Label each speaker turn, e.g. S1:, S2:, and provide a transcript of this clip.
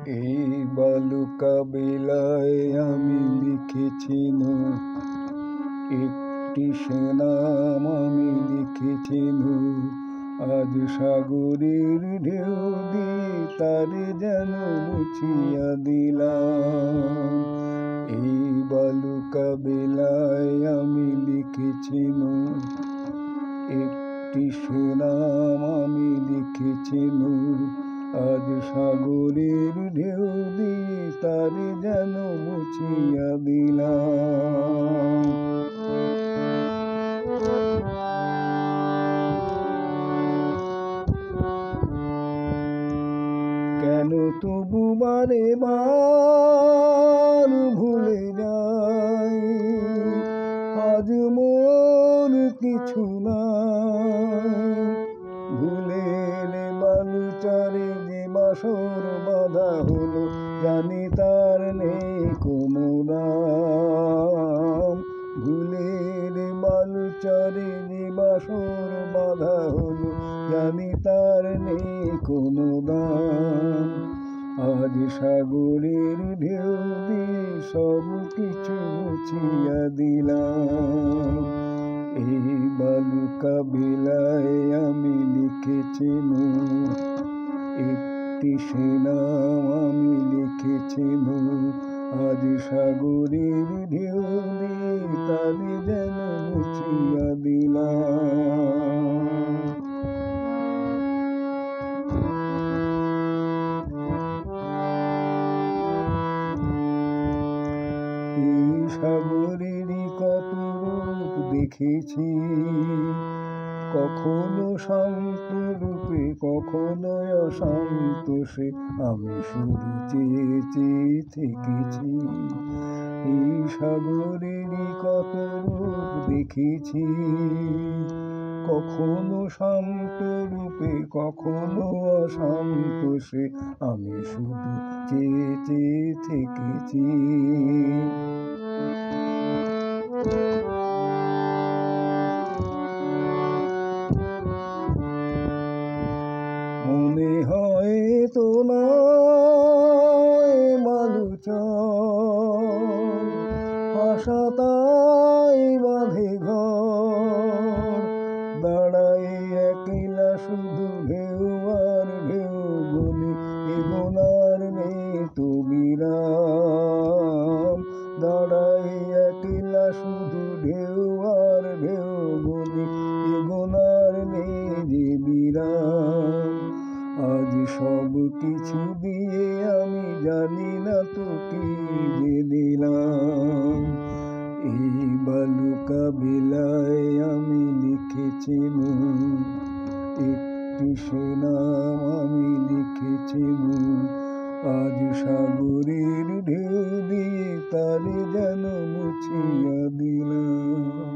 S1: এই বালুকা বেলায় আমি লিখেছি একটি সে নাম আমি লিখেছি আজ সাগরের ঢেউ দিয়ে তারে যেন মুছিয়া দিলাম। এই বালুকা বেলায় আমি লিখেছি একটি সে নাম আমি লিখেছি আজ সাগরের ঢেউ দিয়ে তারে যেন মুছিয়া দিলাম। কেন তবু বারে বার ভুলে যাই আজ মোর কিছু নাই। ভুলের বালুচরে যে বাসর বাঁধা হলো জানি তার নেই কোনো দাম। ভুলের বালুচরে যে বাসর বাঁধা হলো জানি তার নেই কোনো দাম। আজ সাগরের ঢেউ দিয়ে সব কিছু মুছিয়া দিলাম। এই বালুকা বেলায় আমি লিখেছি একটি সে নাম আমি লিখেছি আজ সাগরের ঢেউ দিয়ে তারে যেন মুছিয়া দিলাম। এই সাগরেরই কত রূপ দেখেছি, কখনো শান্ত রূপে কখনো অশান্ত সে আমি শুধু চেয়ে চেয়ে থেকেছি। এই সাগরেরই কত রূপ দেখেছি, কখনো শান্ত রূপে কখনো অশান্ত সে আমি শুধু চেয়ে চেয়ে থেকেছি। মনে হয় তো নয় বালুচর আশা তাই বাঁধে ঘর। দাঁড়াই একলা শুধু ঢেউ আর ঢেউ গুনি এগোনার নেই তো বিরাম। দাঁড়াই একলা শুধু ঢেউ আর ঢেউ গুনি এগোনার নেই যে বিরাম। আজ সব কিছু দিয়ে আমি জানি না তো কি যে দিলাম। এই বালুকা বেলায় আমি লিখেছি একটি সে নাম আমি লিখেছি আজ সাগরের ঢেউ দিয়ে তারে যেন মুছিয়া দিলাম।